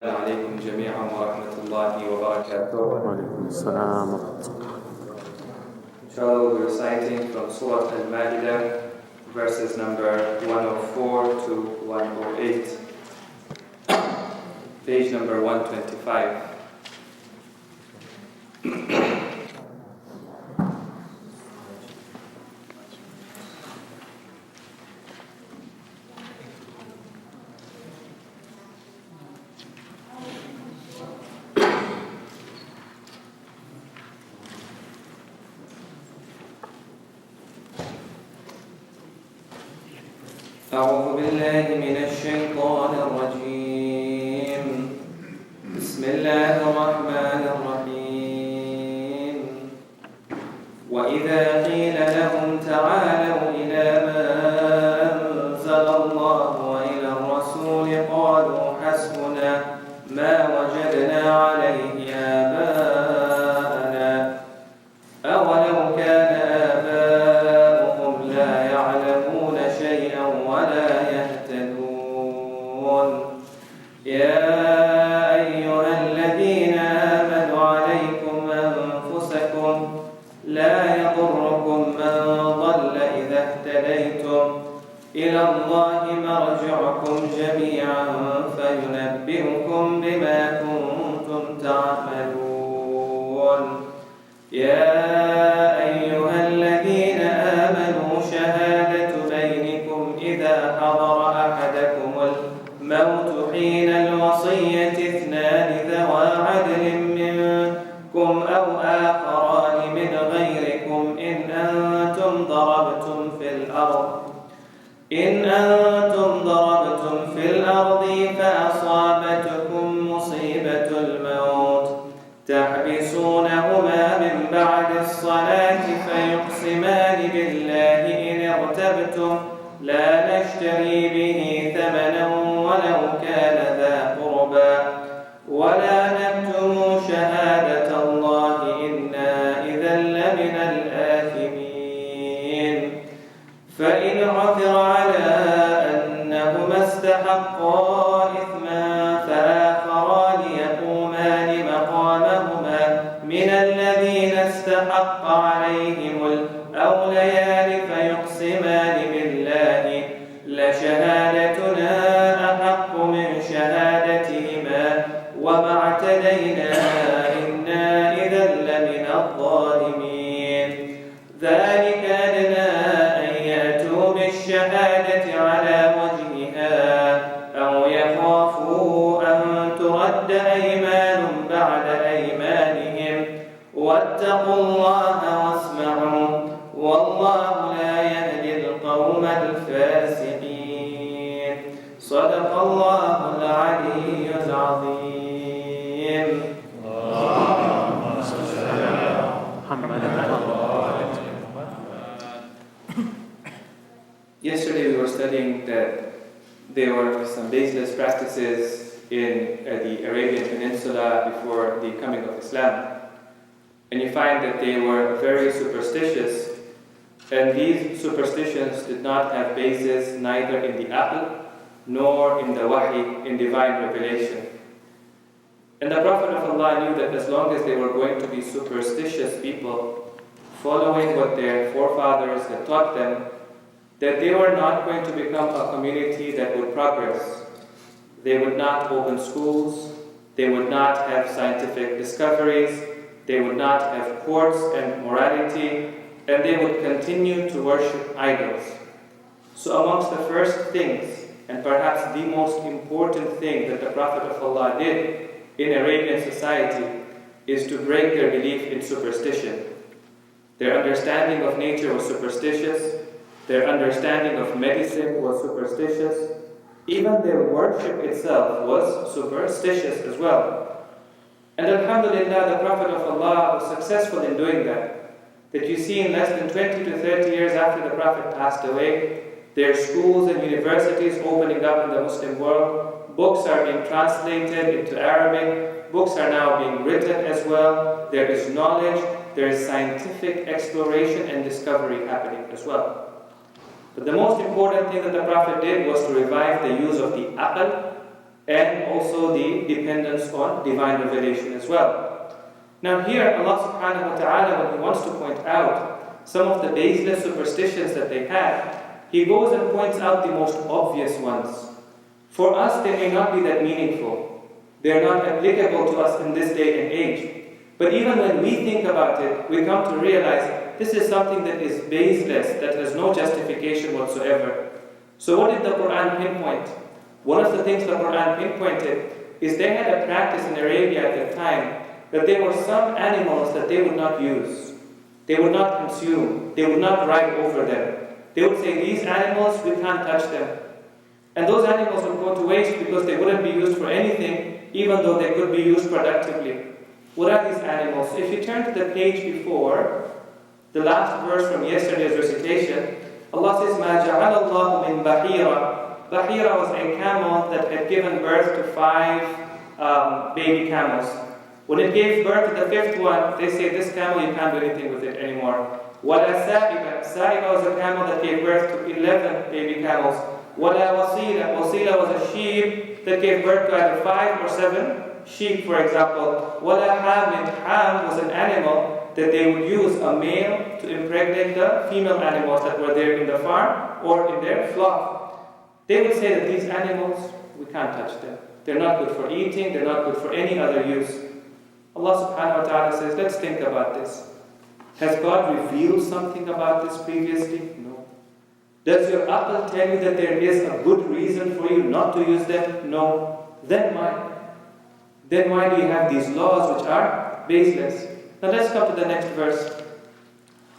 عليكم جميعا ورحمة الله وبركاته. وعليكم السلام ورحمة الله. Inshallah, we'll be reciting from Surah Al-Ma'idah, verses number 104 to 108, page number 125. أعوذ بالله من الشيطان الرجيم. بسم الله الرحمن الرحيم. وإذا قيل لهم تعالوا إلى ما أنزل الله وإلى الرسول قالوا حسبنا ما وجدنا عليه آباءنا أولو كان آباؤهم لا يعلمون شيئا ولا يهتدون. يا أيها الذين آمنوا عليكم أنفسكم لا يضركم من ضل إذا اهتديتم إلى الله مرجعكم جميعا فينبئكم بما كنتم تعملون. يا أيها الذين آمنوا شهادة بينكم إذا حضر أحدكم الموت حين الوصية اثنان ذوى عدل منكم أو آخران من غيركم إن أنتم ضربتم في الأرض فأصابتكم مصيبة الموت تحبسونهما من بعد الصلاة فيقسمان بالله إن ارتبتم لا نشتري به ثمنا ولو كان ذا قربى ولا نكتم شهادة الله إنا إذا لمن الآثمين. فإن عثر على أنهما استحقا إثما فآخران يقومان مقامهما من الذين استحق عليهم الأوليان فيقسمان بالله لشهادتنا أحق من شهادتهما وما اعتدينا إنا إذا لمن الظالمين. ذلك أدنى أن يأتوا بالشهادة على وجهها أو يخافوا أن ترد أيمان بعد أيمانهم واتقوا الله واسمعوا والله لا يهدي القوم الفاسقين. صدق الله العلي العظيم. Yesterday we were studying that there were some baseless practices in the Arabian Peninsula before the coming of Islam. And you find that they were very superstitious, and these superstitions did not have basis neither in the Aql nor in the Wahy, in divine revelation. And the Prophet of Allah knew that as long as they were going to be superstitious people, following what their forefathers had taught them, that they were not going to become a community that would progress. They would not open schools, they would not have scientific discoveries, they would not have courts and morality, and they would continue to worship idols. So amongst the first things, and perhaps the most important thing that the Prophet of Allah did in Arabian society is to break their belief in superstition. Their understanding of nature was superstitious, their understanding of medicine was superstitious, even their worship itself was superstitious as well. And alhamdulillah, the Prophet of Allah was successful in doing that. That you see in less than 20 to 30 years after the Prophet passed away, there are schools and universities opening up in the Muslim world. Books are being translated into Arabic. Books are now being written as well. There is knowledge, there is scientific exploration and discovery happening as well. But the most important thing that the Prophet did was to revive the use of the aql and also the dependence on divine revelation as well. Now here Allah subhanahu wa ta'ala, when He wants to point out some of the baseless superstitions that they had, He goes and points out the most obvious ones. For us, they may not be that meaningful. They are not applicable to us in this day and age. But even when we think about it, we come to realize this is something that is baseless, that has no justification whatsoever. So what did the Qur'an pinpoint? One of the things the Qur'an pinpointed is they had a practice in Arabia at the time that there were some animals that they would not use. They would not consume. They would not ride over them. They would say, these animals, we can't touch them. And those animals would go to waste because they wouldn't be used for anything, even though they could be used productively. What are these animals? If you turn to the page before, the last verse from yesterday's recitation, Allah says, مَا جَعَلَ اللَّهُ مِن بَحِيرًا. Bahira was a camel that had given birth to 5 baby camels. When it gave birth to the 5th one, they say, this camel, you can't do anything with it anymore. وَلَا سَائِبًا. Sa'iba was a camel that gave birth to 11 baby camels. وَلَا وَصِيلًا. Wasila was a sheep that gave birth to either 5 or 7 sheep, for example. وَلَا حَامٍ. Ham was an animal that they would use a male to impregnate the female animals that were there in the farm or in their flock. They would say that these animals, we can't touch them. They're not good for eating, they're not good for any other use. Allah subhanahu wa ta'ala says, let's think about this. Has God revealed something about this previously? No. Does your Aql tell you that there is a good reason for you not to use them? No. Then why? Then why do you have these laws which are baseless? Now let's come to the next verse.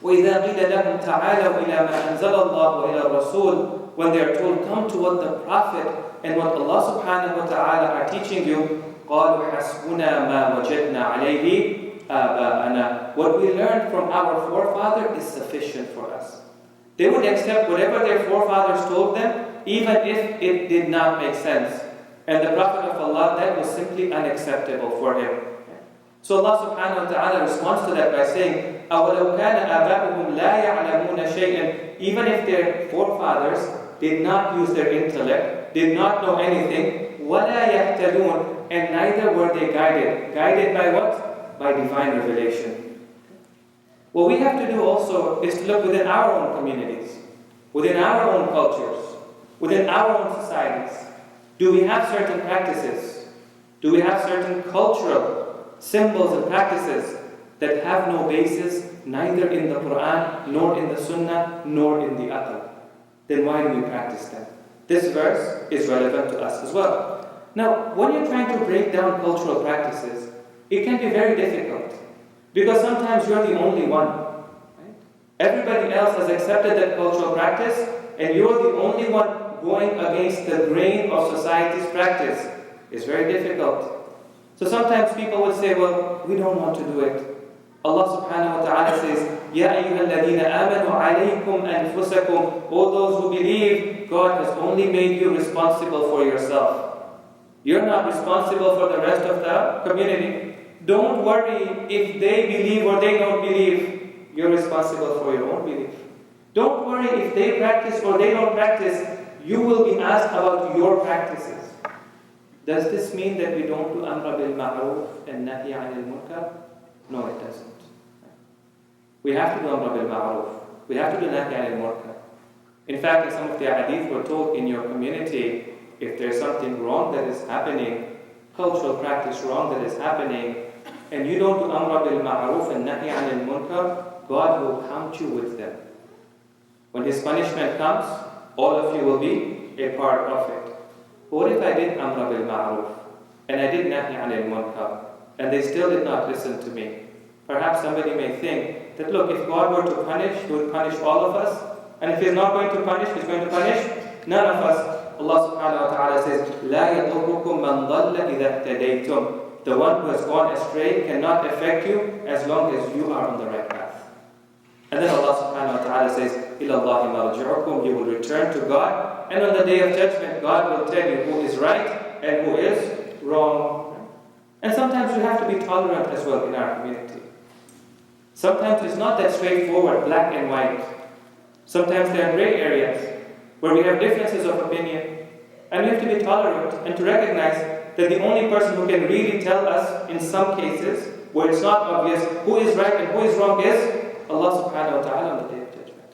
وَإِذَا قِيلَ لَهُمْ تَعَالَوْا إِلَى مَا أَنزَلَ اللَّهُ وَإِلَى الرَّسُولِ. When they are told, come to what the Prophet and what Allah subhanahu wa ta'ala are teaching you, قَالُوا حَسْبُنَا مَا وَجَدْنَا عَلَيْهِ آبَاءَنَا. What we learned from our forefather is sufficient for us. They would accept whatever their forefathers told them, even if it did not make sense. And the Prophet of Allah, that was simply unacceptable for him. So Allah subhanahu wa ta'ala responds to that by saying, أَوَلَوْ كَانَ آبَاؤُهُمْ لَا يَعْلَمُونَ شَيْئًا. Even if their forefathers did not use their intellect, did not know anything, وَلَا يَهْتَدُونَ. And neither were they guided. Guided by what? By divine revelation. What we have to do also is to look within our own communities, within our own cultures, within our own societies. Do we have certain practices? Do we have certain cultural symbols and practices that have no basis neither in the Qur'an, nor in the Sunnah, nor in the Aql? Then why do we practice them? This verse is relevant to us as well. Now, when you're trying to break down cultural practices, it can be very difficult because sometimes you're the only one. Right? Everybody else has accepted that cultural practice and you're the only one going against the grain of society's practice. It's very difficult. So sometimes people would say, well, we don't want to do it. Allah subhanahu wa ta'ala says, Ya ayyuhal ladhina amanu alaykum anfusakum. All those who believe, God has only made you responsible for yourself. You're not responsible for the rest of the community. Don't worry if they believe or they don't believe. You're responsible for your own belief. Don't worry if they practice or they don't practice. You will be asked about your practices. Does this mean that we don't do amra bil ma'ruf and nahi anil munkar? No, it doesn't. We have to do amra bil ma'ruf. We have to do nahi anil munkar. In fact, in some of the hadith we're told in your community, if there's something wrong that is happening, cultural practice wrong that is happening, and you don't do amra bil ma'ruf and nahi anil munkar, God will count you with them. When His punishment comes, all of you will be a part of it. But what if I did amra bil ma'ruf and I did nahi anil munkar and they still did not listen to me? Perhaps somebody may think that, look, if God were to punish, He would punish all of us, and if He's not going to punish, He's going to punish none of us. Allah subhanahu wa ta'ala says, لَا يَضُرُّكُمْ مَنْ ضَلَّ إِذَا اهْتَدَيْتُمْ. The one who has gone astray cannot affect you as long as you are on the right path. And then Allah subhanahu wa ta'ala says, إِلَى اللَّهِ مَرْجِعُكُمْ. You will return to God, and on the day of judgment, God will tell you who is right and who is wrong. And sometimes we have to be tolerant as well in our community. Sometimes it's not that straightforward, black and white. Sometimes there are gray areas where we have differences of opinion. And we have to be tolerant and to recognize that the only person who can really tell us in some cases where it's not obvious who is right and who is wrong is Allah subhanahu wa ta'ala on the Day of Judgment.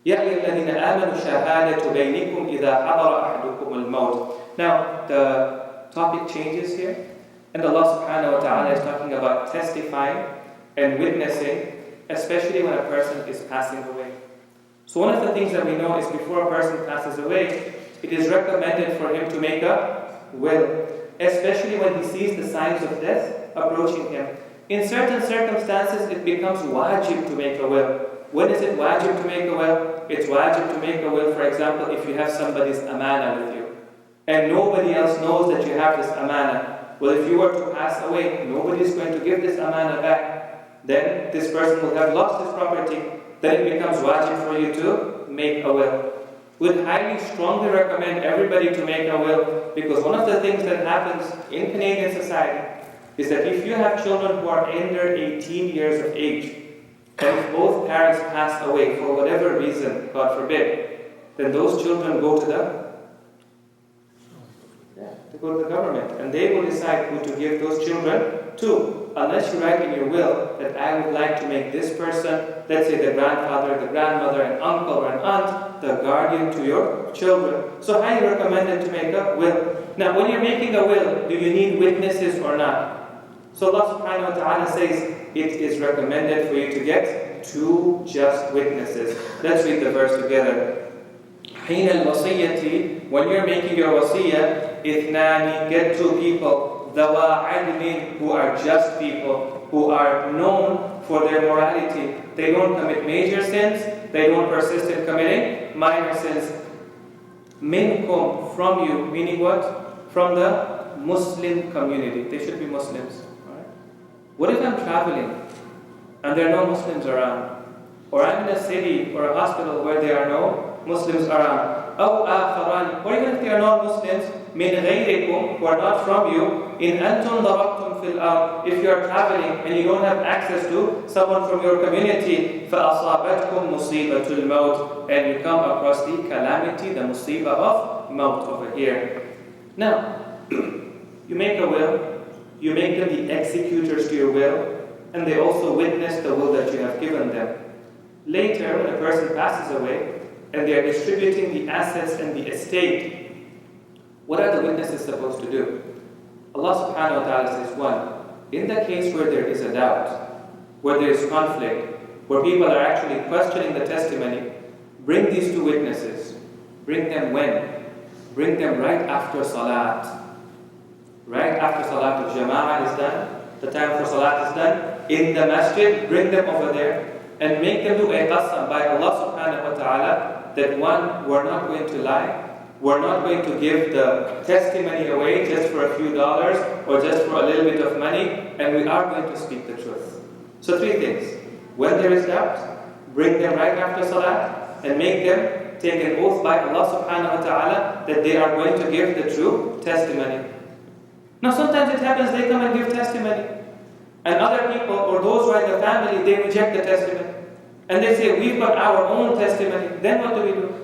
يَا أَيُّهَا الَّذِينَ آمَنُوا شَهَادَةُ بَيْنِكُمْ إِذَا حَضَرَ أَحَدُكُمُ الْمَوْتِ. Now, the topic changes here, and Allah subhanahu wa ta'ala is talking about testifying and witnessing, especially when a person is passing away. So one of the things that we know is before a person passes away, it is recommended for him to make a will, especially when he sees the signs of death approaching him. In certain circumstances, it becomes wajib to make a will. When is it wajib to make a will? It's wajib to make a will, for example, if you have somebody's amana with you, and nobody else knows that you have this amana. Well, if you were to pass away, nobody is going to give this amana back. Then this person will have lost his property. Then it becomes wajib for you to make a will. We'd highly strongly recommend everybody to make a will, because one of the things that happens in Canadian society is that if you have children who are under 18 years of age, and if both parents pass away for whatever reason, God forbid, then those children go to the government, and they will decide who to give those children to, unless you write in your will that I would like to make this person, let's say the grandfather, the grandmother, an uncle or an aunt, the guardian to your children. So highly recommended to make a will. Now, when you're making a will, do you need witnesses or not? So Allah subhanahu wa ta'ala says it is recommended for you to get 2 just witnesses. Let's read the verse together. حين الوصية, when you're making your wasiyah, إثنان, get 2 people, ذوى عدل, who are just people, who are known for their morality. They don't commit major sins, they don't persist in committing minor sins. Minkum, from you, meaning what? From the Muslim community. They should be Muslims. Right? What if I'm traveling and there are no Muslims around? Or I'm in a city or a hospital where there are no Muslims around. أو آخران, or even if they are not Muslims, من غيركم, who are not from you, إن أنتم ضربتم في الأرض, if you are traveling and you don't have access to someone from your community, فأصابتكم مصيبة الموت, and you come across the calamity, the musibah of maut over here. Now, you make a will, you make them the executors to your will, and they also witness the will that you have given them. Later, when a person passes away, and they are distributing the assets and the estate, what are the witnesses supposed to do? Allah subhanahu wa ta'ala says, 1, in the case where there is a doubt, where there is conflict, where people are actually questioning the testimony, bring these 2 witnesses. Bring them when? Bring them right after salat. Right after salat of jama'ah is done, the time for salat is done, in the masjid, bring them over there, and make them do a qasam by Allah subhanahu wa ta'ala, that 1, we're not going to lie, we're not going to give the testimony away just for a few dollars or just for a little bit of money, and we are going to speak the truth. So 3 things. When there is doubt, bring them right after salat and make them take an oath by Allah subhanahu wa ta'ala that they are going to give the true testimony. Now sometimes it happens they come and give testimony, and other people or those who are in the family, they reject the testimony. And they say, we've got our own testimony. Then what do we do?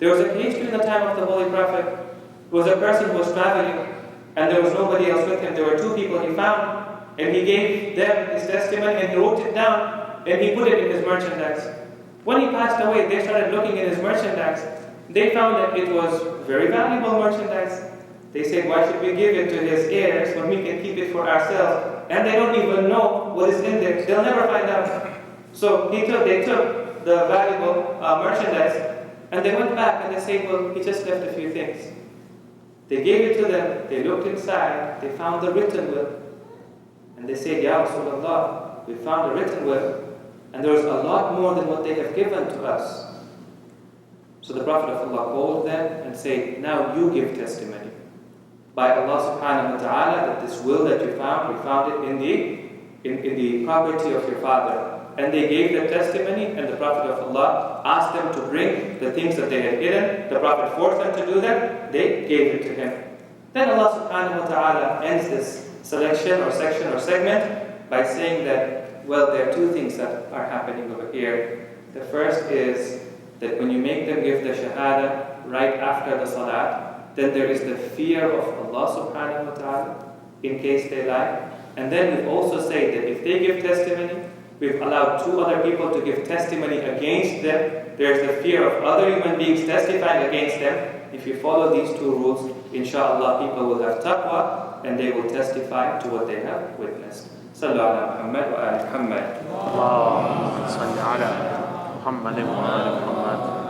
There was a case during the time of the Holy Prophet. There was a person who was traveling, and there was nobody else with him. There were 2 people he found, and he gave them his testimony, and he wrote it down, and he put it in his merchandise. When he passed away, they started looking in his merchandise. They found that it was very valuable merchandise. They said, why should we give it to his heirs when we can keep it for ourselves? And they don't even know what is in there. They'll never find out. So they took the valuable merchandise, and they went back and they said, well, he just left a few things. They gave it to them, they looked inside, they found the written will. And they said, Ya Rasulullah, we found a written will, and there was a lot more than what they have given to us. So the Prophet of Allah called them and said, now you give testimony by Allah subhanahu wa ta'ala that this will that you found, we found it in the property of your father. And they gave the testimony, and the Prophet of Allah asked them to bring the things that they had hidden. The Prophet forced them to do that. They gave it to him. Then Allah subhanahu wa ta'ala ends this selection or section or segment by saying that, well, there are 2 things that are happening over here. The first is that when you make them give the shahada right after the salat, Then there is the fear of Allah subhanahu wa ta'ala in case they lie. And then we've also said that if they give testimony, we've allowed two other people to give testimony against them. There's the fear of other human beings testifying against them. If you follow these two rules, inshallah, people will have taqwa and they will testify to what they have witnessed. Sallu ala Muhammad wa ali Muhammad. اللهم صل على محمد وآل محمد